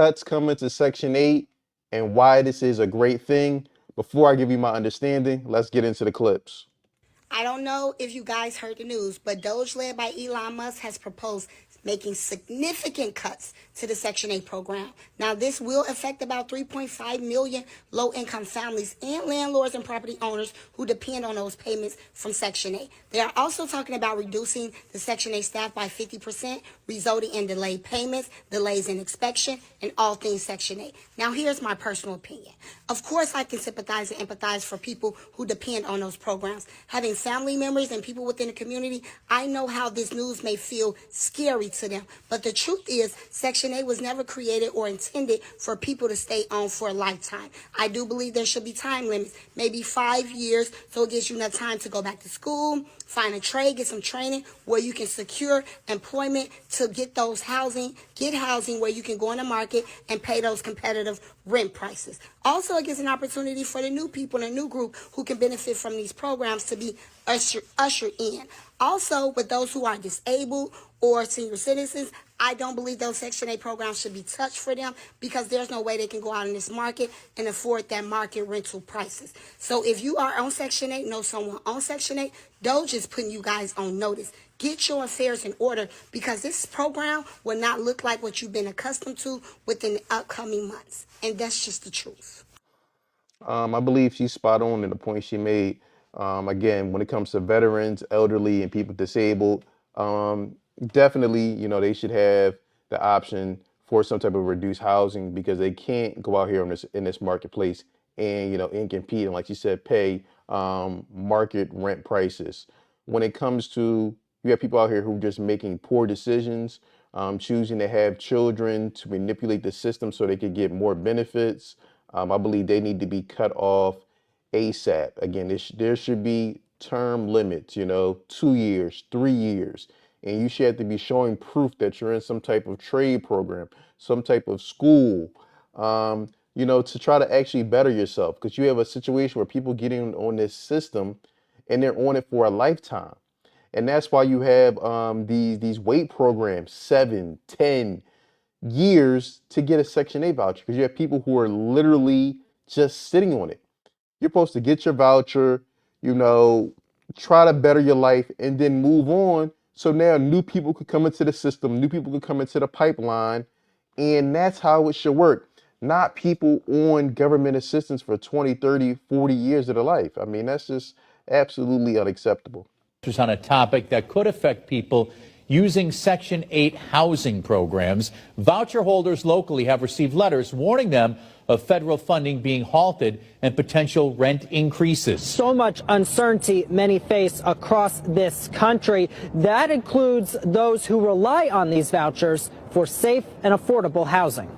cuts coming to Section 8 and why this is a great thing, before I give you my understanding, let's get into the clips. I don't know if you guys heard the news, but Doge, led by Elon Musk, has proposed making significant cuts to the Section 8 program. Now, this will affect about 3.5 million low-income families and landlords and property owners who depend on those payments from Section 8. They are also talking about reducing the Section 8 staff by 50%, resulting in delayed payments, delays in inspection, and all things Section 8. Now, here's my personal opinion. Of course, I can sympathize and empathize for people who depend on those programs. Having family members and people within the community, I know how this news may feel scary to them. But the truth is, Section 8 was never created or intended for people to stay on for a lifetime. I do believe there should be time limits, maybe 5 years, so it gives you enough time to go back to school, find a trade, get some training where you can secure employment to get housing where you can go in the market and pay those competitive rent prices. Also, it gives an opportunity for the new people and a new group who can benefit from these programs to be ushered in. Also, with those who are disabled or senior citizens, I don't believe those Section 8 programs should be touched for them because there's no way they can go out in this market and afford that market rental prices. So if you are on Section 8, know someone on Section 8, Doge is putting you guys on notice. Get your affairs in order because this program will not look like what you've been accustomed to within the upcoming months. And that's just the truth. I believe she's spot on in the point she made. Again, when it comes to veterans, elderly, and people disabled, definitely, they should have the option for some type of reduced housing because they can't go out here in this marketplace and and compete and, like you said, pay market rent prices. When it comes to, you have people out here who are just making poor decisions, choosing to have children to manipulate the system so they could get more benefits. I believe they need to be cut off ASAP. Again, there should be term limits, 2 years, 3 years. And you should have to be showing proof that you're in some type of trade program, some type of school, to try to actually better yourself. Because you have a situation where people get in on this system and they're on it for a lifetime. And that's why you have these weight programs, 7, 10 years to get a Section 8 voucher because you have people who are literally just sitting on it. You're supposed to get your voucher, you know, try to better your life and then move on. So now new people could come into the system, new people could come into the pipeline, and that's how it should work. Not people on government assistance for 20, 30, 40 years of their life. I mean, that's just absolutely unacceptable. On a topic that could affect people using Section 8 housing programs. Voucher holders locally have received letters warning them of federal funding being halted and potential rent increases. So much uncertainty many face across this country. That includes those who rely on these vouchers for safe and affordable housing.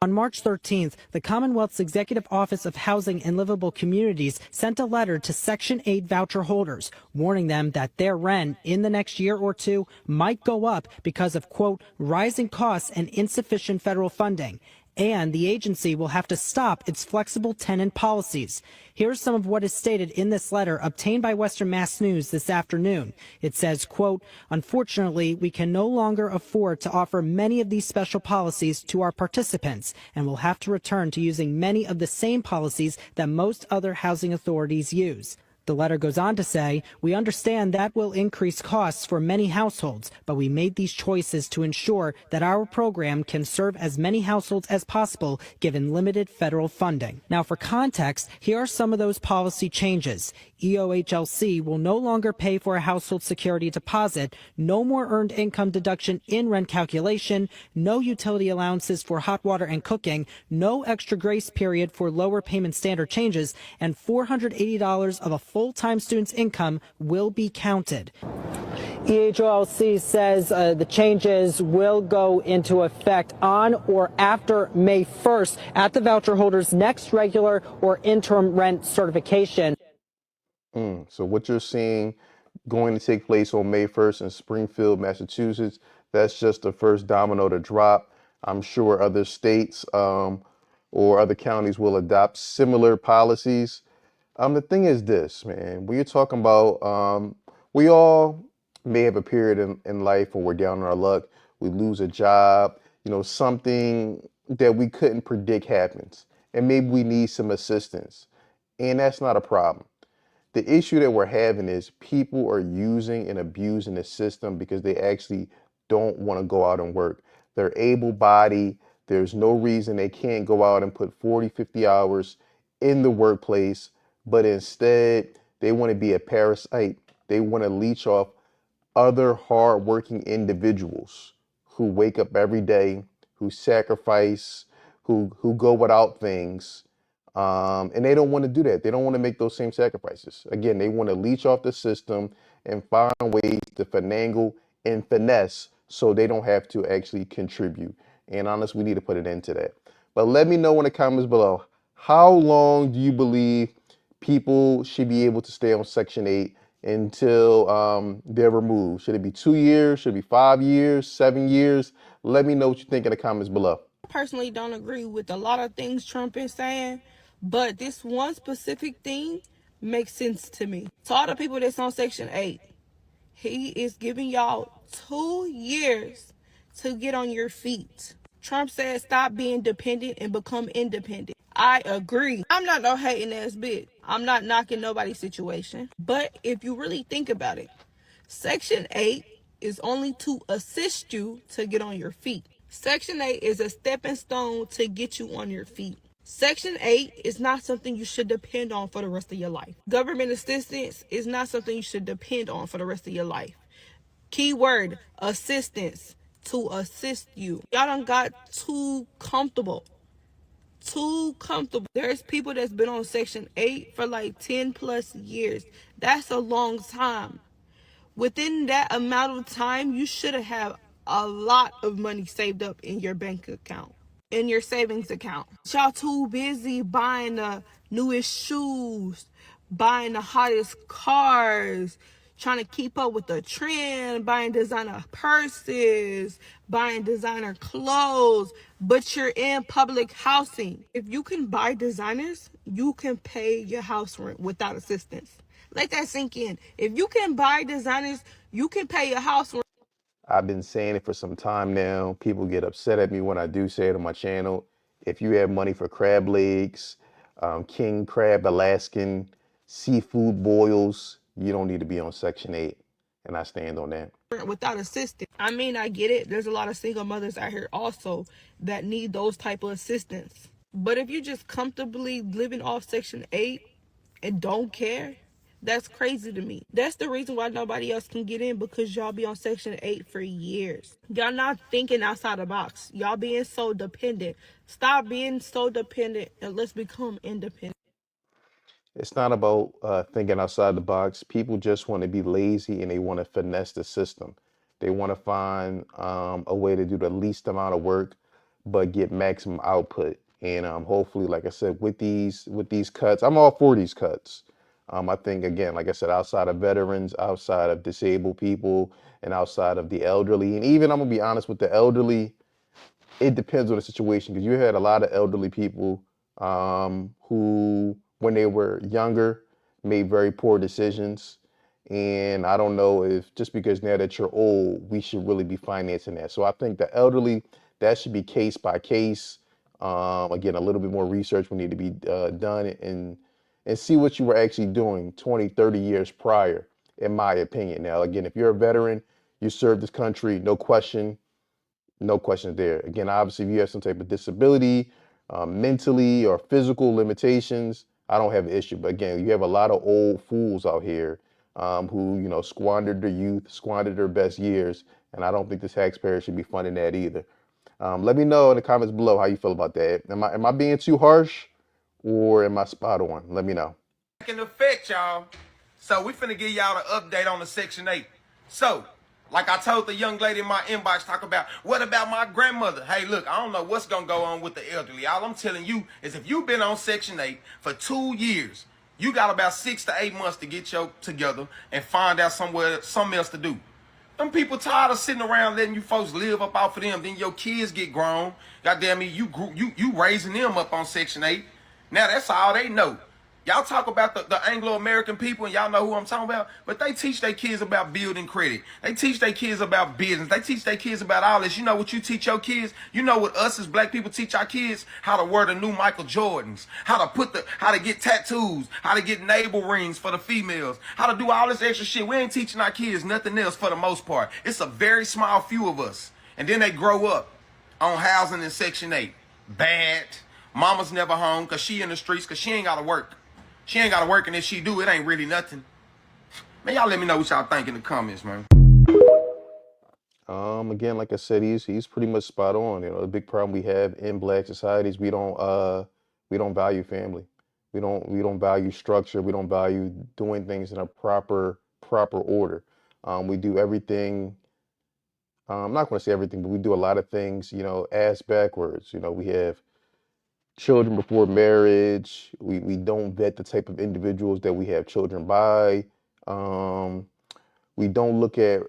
On March 13th, the Commonwealth's Executive Office of Housing and Livable Communities sent a letter to Section 8 voucher holders, warning them that their rent in the next year or two might go up because of, quote, rising costs and insufficient federal funding. And the agency will have to stop its flexible tenant policies. Here's some of what is stated in this letter obtained by Western Mass News this afternoon. It says, quote, unfortunately, we can no longer afford to offer many of these special policies to our participants and will have to return to using many of the same policies that most other housing authorities use. The letter goes on to say, we understand that will increase costs for many households, but we made these choices to ensure that our program can serve as many households as possible given limited federal funding. Now, for context, here are some of those policy changes. EOHLC will no longer pay for a household security deposit, no more earned income deduction in rent calculation, no utility allowances for hot water and cooking, no extra grace period for lower payment standard changes, and $480 of a full-time student's income will be counted. EHOLC says the changes will go into effect on or after May 1st at the voucher holder's next regular or interim rent certification. So what you're seeing going to take place on May 1st in Springfield, Massachusetts, that's just the first domino to drop. I'm sure other states or other counties will adopt similar policies. The thing is this, man, when you're talking about, we all may have a period in life when we're down on our luck, we lose a job, something that we couldn't predict happens, and maybe we need some assistance, and that's not a problem. The issue that we're having is people are using and abusing the system because they actually don't want to go out and work. They're able-bodied. There's no reason they can't go out and put 40, 50 hours in the workplace, but instead they want to be a parasite. They want to leech off other hardworking individuals who wake up every day, who sacrifice, who go without things, and they don't want to do that. They don't want to make those same sacrifices. Again, they want to leech off the system and find ways to finagle and finesse so they don't have to actually contribute. And honestly, we need to put an end to that. But let me know in the comments below, how long do you believe people should be able to stay on Section 8 until they're removed? Should it be 2 years? Should it be 5 years? 7 years? Let me know what you think in the comments below. Personally don't agree with a lot of things Trump is saying, but this one specific thing makes sense to me. To all the people that's on Section 8, he is giving y'all 2 years to get on your feet. Trump said stop being dependent and become independent. I agree. I'm not no hating ass bitch. I'm not knocking nobody's situation. But if you really think about it, Section 8 is only to assist you to get on your feet. Section 8 is a stepping stone to get you on your feet. Section 8 is not something you should depend on for the rest of your life. Government assistance is not something you should depend on for the rest of your life. Keyword, assistance, to assist you. Y'all done got too comfortable. Too comfortable. There's people that's been on Section 8 for like 10 plus years. That's a long time. Within that amount of time, you should have a lot of money saved up in your bank account, in your savings account. Y'all too busy buying the newest shoes, buying the hottest cars, trying to keep up with the trend, buying designer purses, buying designer clothes, but you're in public housing. If you can buy designers, you can pay your house rent without assistance. Let that sink in. If you can buy designers, you can pay your house rent. I've been saying it for some time now. People get upset at me when I do say it on my channel. If you have money for crab legs, king crab, Alaskan, seafood boils, you don't need to be on Section 8. And I stand on that. Without assistance. I mean, I get it. There's a lot of single mothers out here also that need those type of assistance. But if you just comfortably living off Section 8 and don't care, that's crazy to me. That's the reason why nobody else can get in, because y'all be on Section 8 for years. Y'all not thinking outside the box. Y'all being so dependent. Stop being so dependent and let's become independent. It's not about thinking outside the box. People just want to be lazy and they want to finesse the system. They want to find a way to do the least amount of work, but get maximum output. And hopefully, like I said, with these cuts, I'm all for these cuts. I think, again, like I said, outside of veterans, outside of disabled people, and outside of the elderly, and even I'm gonna be honest with the elderly, it depends on the situation, because you had a lot of elderly people who, when they were younger, made very poor decisions. And I don't know if just because now that you're old, we should really be financing that. So I think the elderly, that should be case by case. Again, a little bit more research will need to be done and see what you were actually doing 20, 30 years prior, in my opinion. Now, again, if you're a veteran, you served this country, no question, no questions there. Again, obviously, if you have some type of disability, mentally or physical limitations, I don't have an issue. But again, you have a lot of old fools out here who, squandered their youth, squandered their best years, and I don't think the taxpayer should be funding that either. Let me know in the comments below how you feel about that. Am I being too harsh, or am I spot on? Let me know. In effect, y'all. So we finna give y'all an update on the Section 8. So, like I told the young lady in my inbox, talk about, what about my grandmother? Hey, look, I don't know what's gonna go on with the elderly. All I'm telling you is if you've been on Section 8 for 2 years, you got about 6 to 8 months to get your together and find out something else to do. Them people tired of sitting around letting you folks live up off of them. Then your kids get grown. Goddamn me, you raising them up on Section 8. Now that's all they know. Y'all talk about the Anglo-American people, and y'all know who I'm talking about, but they teach their kids about building credit. They teach their kids about business. They teach their kids about all this. You know what you teach your kids? You know what us as black people teach our kids? How to wear the new Michael Jordans, how to get tattoos, how to get navel rings for the females, how to do all this extra shit. We ain't teaching our kids nothing else for the most part. It's a very small few of us. And then they grow up on housing in Section 8. Bad. Mama's never home because she in the streets because she ain't got to work. She ain't got to work, and if she do, it ain't really nothing. Man, y'all let me know what y'all think in the comments, man. Again, like I said, he's pretty much spot on. You know, the big problem we have in black societies, we don't value family. We don't value structure. We don't value doing things in a proper order. We do everything. I'm not going to say everything, but we do a lot of things, you know, ass backwards. You know, we have children before marriage. We don't vet the type of individuals that we have children by. Um, we don't look at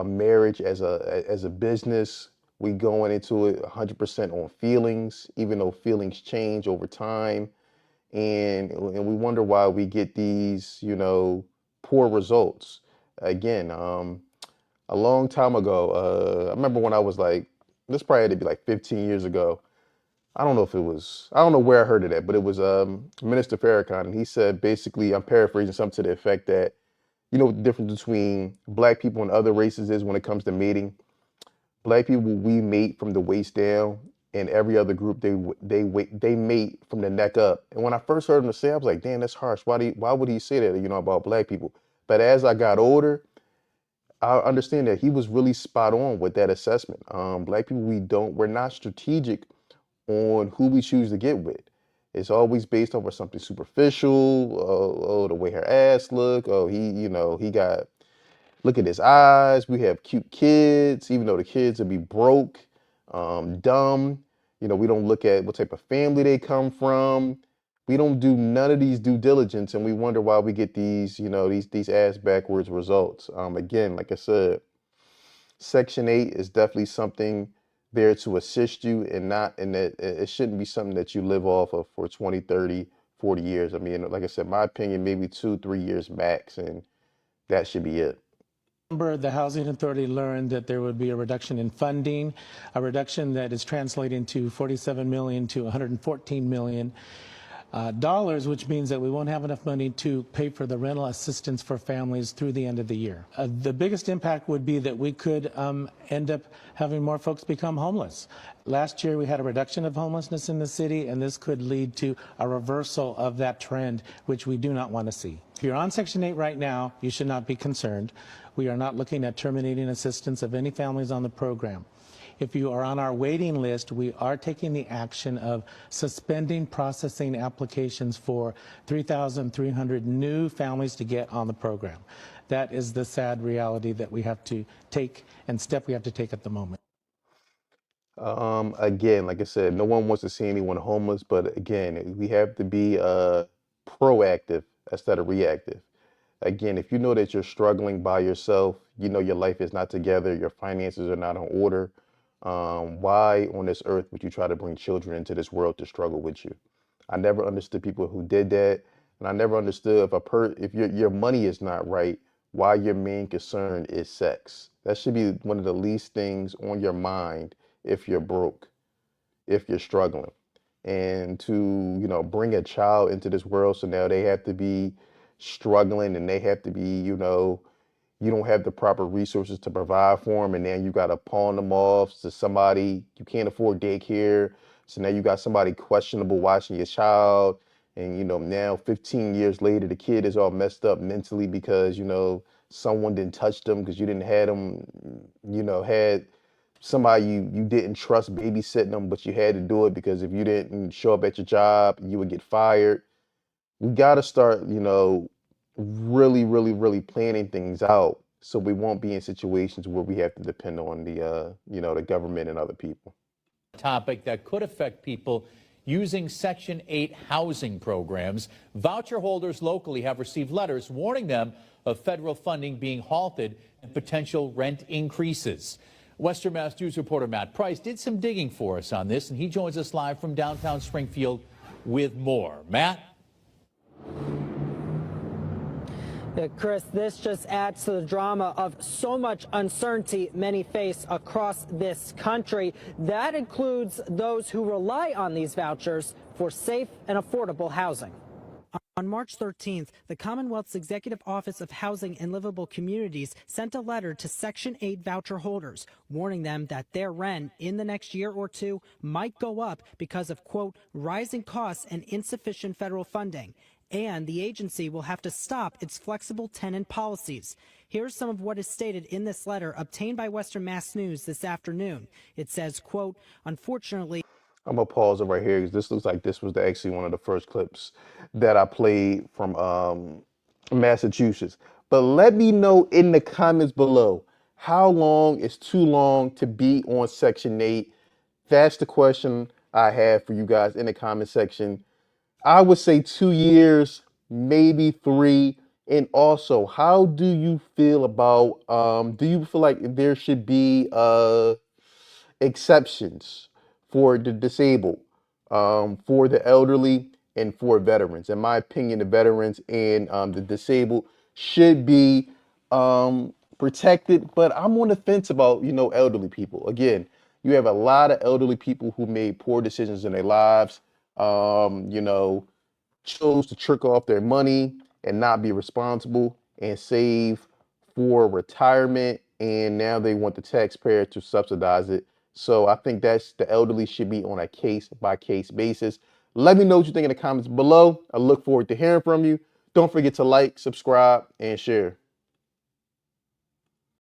marriage as a business. We going into it 100% on feelings, even though feelings change over time, and we wonder why we get these, you know, poor results. Again, a long time ago, I remember when I was like, this probably had to be like 15 years ago. I don't know if it was, I don't know where I heard it at, but it was Minister Farrakhan, and he said basically, I'm paraphrasing something to the effect that, you know what the difference between black people and other races is when it comes to mating? Black people, we mate from the waist down, and every other group they mate from the neck up. And when I first heard him say, I was like, damn, that's harsh. Why would he say that? You know, about black people? But as I got older, I understand that he was really spot on with that assessment. Black people, we're not strategic on who we choose to get with. It's always based off of something superficial. Oh, the way her ass look. Oh, he got, look at his eyes. We have cute kids, even though the kids will be broke, dumb. You know, we don't look at what type of family they come from. We don't do none of these due diligence, and we wonder why we get these, you know, these ass backwards results. Again, like I said, Section 8 is definitely something there to assist you, and that it shouldn't be something that you live off of for 20, 30, 40 years. I mean, like I said, my opinion, maybe 2, 3 years max, and that should be it. The Housing Authority learned that there would be a reduction in funding, a reduction that is translating to $47 million to $114 million. Which means that we won't have enough money to pay for the rental assistance for families through the end of the year. The biggest impact would be that we could end up having more folks become homeless. Last year we had a reduction of homelessness in the city, and this could lead to a reversal of that trend, which we do not want to see. If you're on Section 8 right now, you should not be concerned. We are not looking at terminating assistance of any families on the program. If you are on our waiting list, we are taking the action of suspending processing applications for 3,300 new families to get on the program. That is the sad reality that we have to take and step we have to take at the moment. Again, like I said, no one wants to see anyone homeless, but again, we have to be proactive instead of reactive. Again, if you know that you're struggling by yourself, you know your life is not together, your finances are not in order, why on this earth would you try to bring children into this world to struggle with you? I never understood people who did that, and I never understood if your money is not right, why your main concern is sex. That should be one of the least things on your mind if you're broke, if you're struggling. And to, you know, bring a child into this world, so now they have to be struggling, and they have to be, you know, you don't have the proper resources to provide for them, and then you got to pawn them off to somebody. You can't afford daycare, so now you got somebody questionable watching your child, and you know, now 15 years later the kid is all messed up mentally because, you know, someone didn't touch them because you didn't have them, you know, had somebody you didn't trust babysitting them, but you had to do it because if you didn't show up at your job you would get fired. We got to start, you know, really planning things out so we won't be in situations where we have to depend on the, you know, the government and other people. Topic that could affect people using Section 8 housing programs. Voucher holders locally have received letters warning them of federal funding being halted and potential rent increases. Western Mass News reporter Matt Price did some digging for us on this, and he joins us live from downtown Springfield with more. Matt? Chris, this just adds to the drama of so much uncertainty many face across this country. That includes those who rely on these vouchers for safe and affordable housing. On March 13th, the Commonwealth's Executive Office of Housing and Livable Communities sent a letter to Section 8 voucher holders, warning them that their rent in the next year or two might go up because of, quote, rising costs and insufficient federal funding. And the agency will have to stop its flexible tenant policies. Here's some of what is stated in this letter obtained by Western Mass News this afternoon. It says, quote, unfortunately, I'm gonna pause it right here because this looks like this was actually one of the first clips that I played from Massachusetts. But let me know in the comments below, how long is too long to be on Section 8? That's the question I have for you guys in the comment section. I would say 2 years, maybe 3. And also, how do you feel about, do you feel like there should be exceptions for the disabled, for the elderly, and for veterans? In my opinion, the veterans and the disabled should be protected, but I'm on the fence about, elderly people. Again, you have a lot of elderly people who made poor decisions in their lives. Chose to trick off their money and not be responsible and save for retirement, and now they want the taxpayer to subsidize it. So I think that's the elderly should be on a case by case basis. Let me know what you think in the comments below. I look forward to hearing from you. Don't forget to like, subscribe, and share.